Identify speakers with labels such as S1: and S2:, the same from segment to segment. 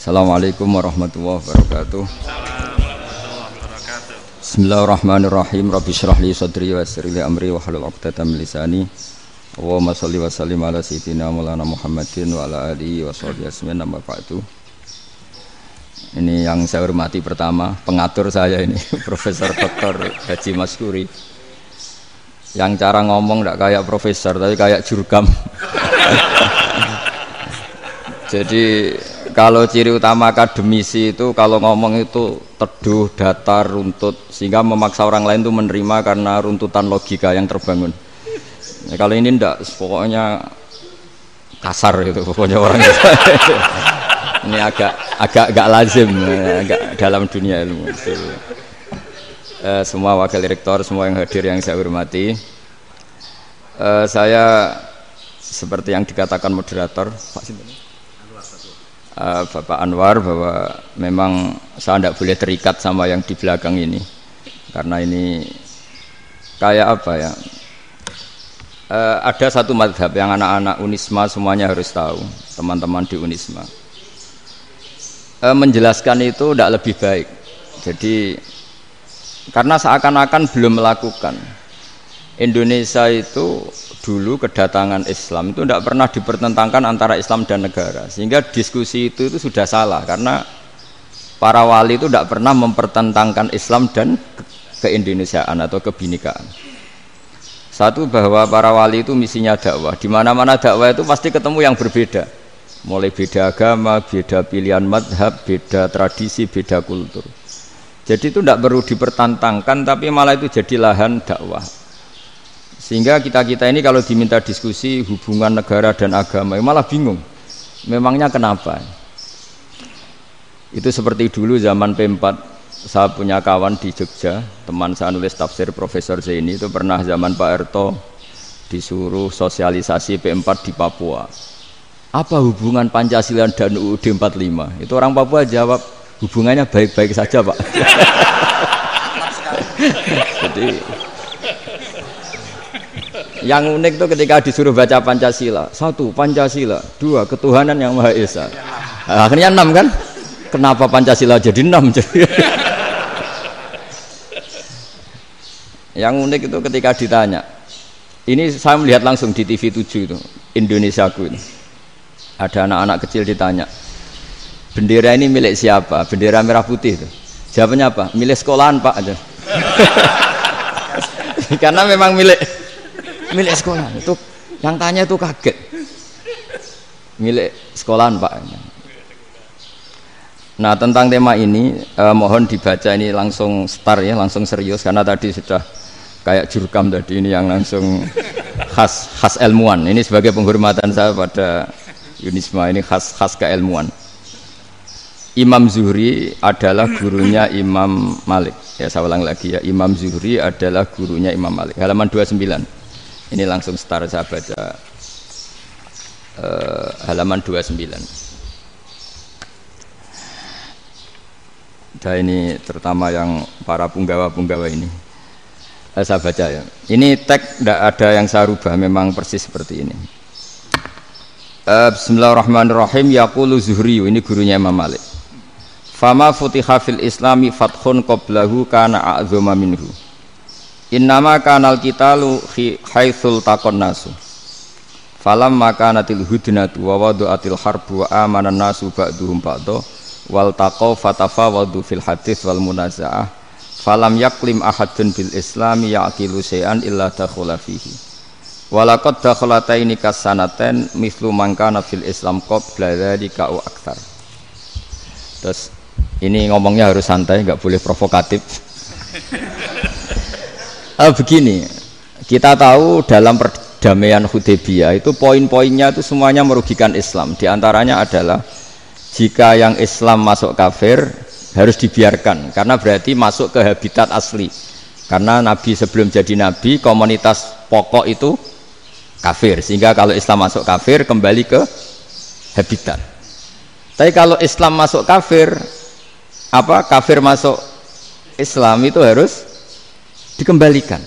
S1: Assalamualaikum warahmatullahi wabarakatuh. Bismillahirrahmanirrahim. Rabbi shrah li sadri wa yassir li amri wahlul 'uqdatam min lisani. Allahumma shalli wa sallim ala sayyidina Maulana Muhammadin wa ala alihi wa sahbihi ajmain. Amma ba'du. Ini yang saya hormati pertama, pengatur saya ini Profesor Dr. Haji Maskuri. Yang cara ngomong tidak kayak profesor tapi kayak jurkam. Jadi kalau ciri utama akademisi itu kalau ngomong itu teduh, datar, runtut, sehingga memaksa orang lain itu menerima karena runtutan logika yang terbangun. Ya, kalau ini ndak, pokoknya kasar gitu, pokoknya orang itu. Ini agak lazim, agak dalam dunia ilmu. Semua wakil rektor, semua yang hadir yang saya hormati, saya seperti yang dikatakan moderator Pak Sinten, Bapak Anwar, bahwa memang saya tidak boleh terikat sama yang di belakang ini karena ini kayak apa ya, ada satu madhab yang anak-anak Unisma semuanya harus tahu, teman-teman di Unisma, menjelaskan itu tidak lebih baik. Jadi karena seakan-akan belum melakukan. Indonesia itu dulu kedatangan Islam itu tidak pernah dipertentangkan antara Islam dan negara, sehingga diskusi itu sudah salah karena para wali itu tidak pernah mempertentangkan Islam dan keindonesiaan atau kebinekaan. Satu, bahwa para wali itu misinya dakwah, di mana-mana dakwah itu pasti ketemu yang berbeda, mulai beda agama, beda pilihan madhab, beda tradisi, beda kultur. Jadi itu tidak perlu dipertentangkan, tapi malah itu jadi lahan dakwah. Sehingga kita-kita ini kalau diminta diskusi hubungan negara dan agama malah bingung, memangnya kenapa? Itu seperti dulu zaman P4, saya punya kawan di Jogja, teman saya nulis tafsir Profesor Zaini, itu pernah zaman Pak Erto disuruh sosialisasi P4 di Papua. Apa hubungan Pancasila dan UUD 45? Itu orang Papua jawab, hubungannya baik-baik saja, Pak. Jadi yang unik itu ketika disuruh baca Pancasila, 1 Pancasila, 2 ketuhanan yang Maha Esa. Akhirnya 6 kan? Kenapa Pancasila jadi 6? Yang unik itu ketika ditanya, ini saya melihat langsung di TV 7 itu, Indonesiaku itu. Ada anak-anak kecil ditanya, bendera ini milik siapa? Bendera merah putih itu. Jawabannya apa? Milik sekolahan, Pak, aja. Karena memang milik sekolahan. Itu yang tanya itu kaget. Milik sekolahan, Pak. Nah, tentang tema ini mohon dibaca, ini langsung start ya, langsung serius karena tadi sudah kayak jurkam tadi, ini yang langsung khas ilmuwan. Ini sebagai penghormatan saya pada Unisma, ini khas keilmuan. Imam Zuhri adalah gurunya Imam Malik. Ya, saya ulang lagi ya, Imam Zuhri adalah gurunya Imam Malik. Halaman 29. Ini langsung start saya baca halaman 29. Dan ini terutama yang para punggawa-punggawa ini. Saya baca ya. Ini teks tidak ada yang saya rubah, memang persis seperti ini. Bismillahirrahmanirrahim. Yaqulu Zuhri, ini gurunya Imam Malik. Fama futiha fil islami fathun qablahu kana a'zama minhu. Innama kanal qitalu haitsul taqon nasu. Falam makanatil hudnatu wa wadu'atil harbu wa amanan nasu ba'duhum ba'da wal taqaw fatafawadu fil hadits wal munazaah. Falam yaklim ahadun bil islami yaqilu syai'an illa dakhula fihi. Walaqad dakhalataini kasanaten mislu man kana fil islam qabla dzalika au aktsar. Terus ini ngomongnya harus santai, enggak boleh provokatif. Begini, kita tahu dalam perdamaian Hudaybiyah itu poin-poinnya itu semuanya merugikan Islam. Di antaranya adalah jika yang Islam masuk kafir harus dibiarkan karena berarti masuk ke habitat asli. Karena Nabi sebelum jadi Nabi komunitas pokok itu kafir, sehingga kalau Islam masuk kafir kembali ke habitat. Tapi kalau Islam masuk kafir, kafir masuk Islam itu harus dikembalikan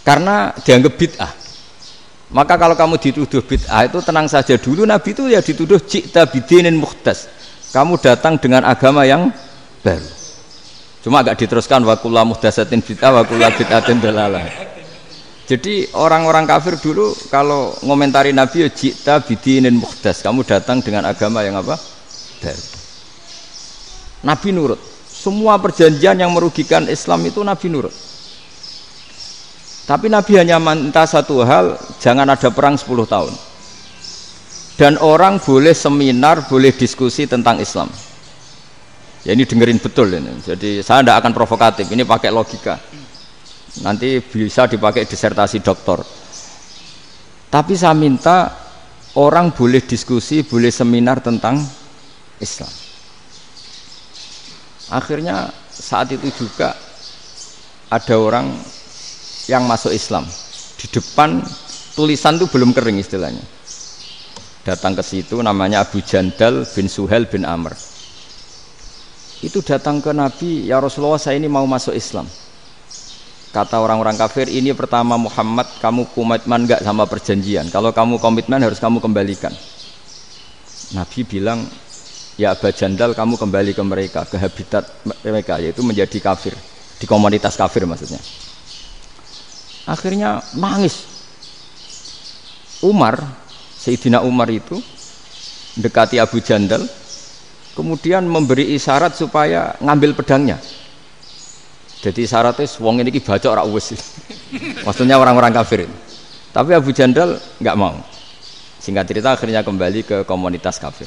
S1: karena dianggap bid'ah. Maka kalau kamu dituduh bid'ah itu tenang saja dulu, Nabi itu ya dituduh ji'ta bidinin muhdas, kamu datang dengan agama yang baru. Cuma agak diteruskan wa kullu muhdatsatin bid'ah wa kullu bid'atin dalalah. Jadi orang-orang kafir dulu kalau ngomentari Nabi ya jita bidinin muhdas, kamu datang dengan agama yang apa? Baru. Nabi nurut. Semua perjanjian yang merugikan Islam itu Nabi nurut. Tapi Nabi hanya minta satu hal, jangan ada perang 10 tahun. Dan orang boleh seminar, boleh diskusi tentang Islam. Ya ini dengerin betul ini. Jadi saya tidak akan provokatif, ini pakai logika. Nanti bisa dipakai disertasi doktor. Tapi saya minta orang boleh diskusi, boleh seminar tentang Islam. Akhirnya saat itu juga ada orang yang masuk Islam. Di depan tulisan itu belum kering istilahnya. Datang ke situ namanya Abu Jandal bin Suhail bin Amr. Itu datang ke Nabi, ya Rasulullah saya ini mau masuk Islam. Kata orang-orang kafir, ini pertama Muhammad, kamu komitmen enggak sama perjanjian? Kalau kamu komitmen harus kamu kembalikan. Nabi bilang, ya Abu Jandal kamu kembali ke mereka, ke habitat mereka, yaitu menjadi kafir, di komunitas kafir maksudnya. Akhirnya nangis. Sayyidina Umar itu mendekati Abu Jandal, kemudian memberi isyarat supaya ngambil pedangnya. Jadi isyaratnya wong ini baca ora wis. Maksudnya orang-orang kafir. Tapi Abu Jandal nggak mau. Singkat cerita akhirnya kembali ke komunitas kafir.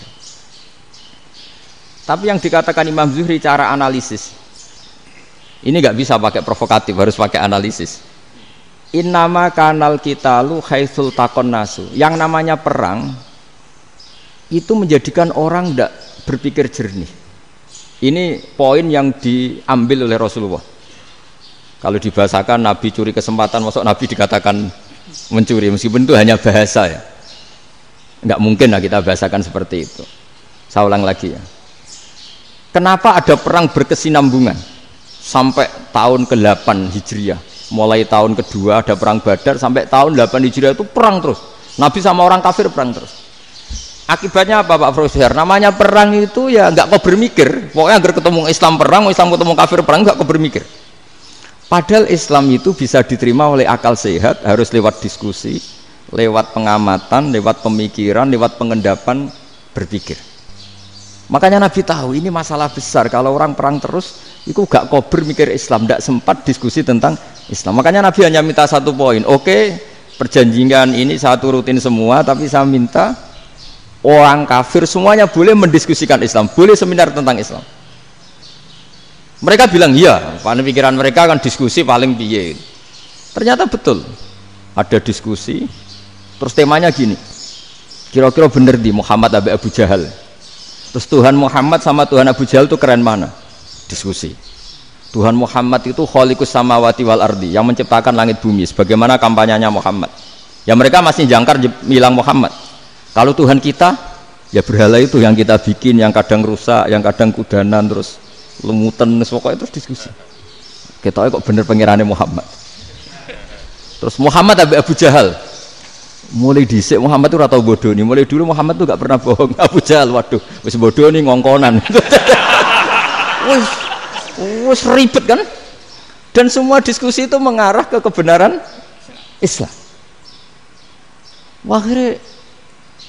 S1: Tapi yang dikatakan Imam Zuhri cara analisis ini nggak bisa pakai provokatif, harus pakai analisis. Innama kanal qitalu haitsul taqon nasu. Yang namanya perang itu menjadikan orang tidak berpikir jernih. Ini poin yang diambil oleh Rasulullah. Kalau dibahasakan Nabi curi kesempatan, masuk Nabi dikatakan mencuri, meskipun itu hanya bahasa ya. Enggak mungkin lah kita bahasakan seperti itu. Saya ulang lagi ya. Kenapa ada perang berkesinambungan sampai tahun ke-8 Hijriah? Mulai tahun kedua ada perang Badar sampai tahun 8 Hijriah itu perang terus. Nabi sama orang kafir perang terus. Akibatnya apa Pak Profesor? Namanya perang itu ya nggak kau bermikir. Pokoknya agar ketemu Islam perang, Islam ketemu kafir perang, nggak kau bermikir. Padahal Islam itu bisa diterima oleh akal sehat, harus lewat diskusi, lewat pengamatan, lewat pemikiran, lewat pengendapan berpikir. Makanya Nabi tahu ini masalah besar. Kalau orang perang terus, itu gak kober mikir Islam, tidak sempat diskusi tentang Islam. Makanya Nabi hanya minta satu poin. Oke, perjanjian ini saya turutin semua, tapi saya minta orang kafir semuanya boleh mendiskusikan Islam, boleh seminar tentang Islam. Mereka bilang iya, pada pikiran mereka kan diskusi paling piye. Ternyata betul, ada diskusi. Terus temanya gini, kira-kira bener di Muhammad Abu Jahal. Terus Tuhan Muhammad sama Tuhan Abu Jahal itu keren mana? Diskusi. Tuhan Muhammad itu khaliqus samawati wal ardi, yang menciptakan langit bumi. Sebagaimana kampanyenya Muhammad. Ya mereka masih jangkar bilang Muhammad. Kalau Tuhan kita, ya berhala itu yang kita bikin, yang kadang rusak, yang kadang kudanan, terus lemutan, pokoknya terus diskusi. Kita kok bener pengirannya Muhammad. Terus Muhammad Abu Jahal. Mulai dhisik Muhammad itu ora tau bodoh nih. Mulai dulu Muhammad tuh gak pernah bohong. Abu Jahal, waduh, wis bodoh nih ngongkonan. Wis ribet kan? Dan semua diskusi itu mengarah ke kebenaran Islam. Wah, akhirnya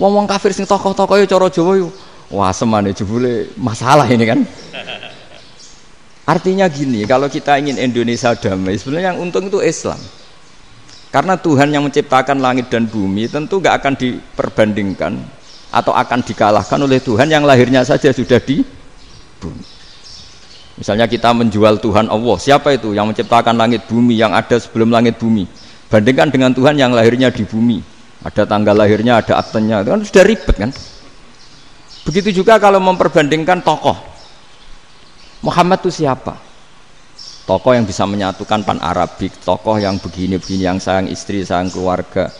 S1: wong kafir sing tokoh-tokoh yo cara Jawa yo. Wah, semane jebule masalah ini kan. Artinya gini, kalau kita ingin Indonesia damai, sebenarnya yang untung itu Islam. Karena Tuhan yang menciptakan langit dan bumi tentu gak akan diperbandingkan atau akan dikalahkan oleh Tuhan yang lahirnya saja sudah di bumi. Misalnya kita menjual Tuhan Allah, siapa itu yang menciptakan langit bumi, yang ada sebelum langit bumi? Bandingkan dengan Tuhan yang lahirnya di bumi, ada tanggal lahirnya, ada aktenya, itu kan sudah ribet kan? Begitu juga kalau memperbandingkan tokoh. Muhammad itu siapa? Tokoh yang bisa menyatukan pan-Arabik, tokoh yang begini-begini, yang sayang istri, sayang keluarga.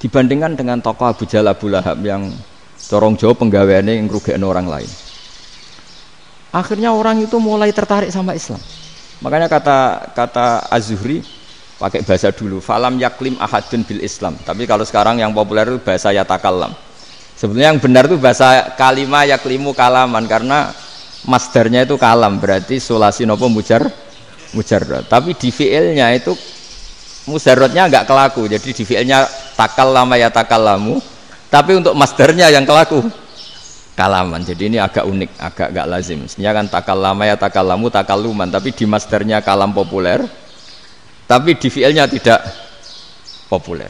S1: Dibandingkan dengan tokoh Abu Jahal, Abu Lahab yang corong jauh penggaweannya yang ngerugikan orang lain. Akhirnya orang itu mulai tertarik sama Islam. Makanya kata Az-Zuhri, pakai bahasa dulu, falam yaklim ahadun bil Islam. Tapi kalau sekarang yang populer itu bahasa yatakallam. Sebetulnya yang benar itu bahasa kalima yaklimu kalaman, karena masdarnya itu kalam, berarti sulasi nopo mujarrad. Tapi di fi'ilnya itu mujarradnya enggak kelaku. Jadi di fi'ilnya takallama ya takallamu, tapi untuk masdarnya yang kelaku kalaman. Jadi ini agak unik, agak enggak lazim. Sebenarnya kan takallama ya takallamu takalluman, tapi di masdarnya kalam populer, tapi di fi'ilnya tidak populer.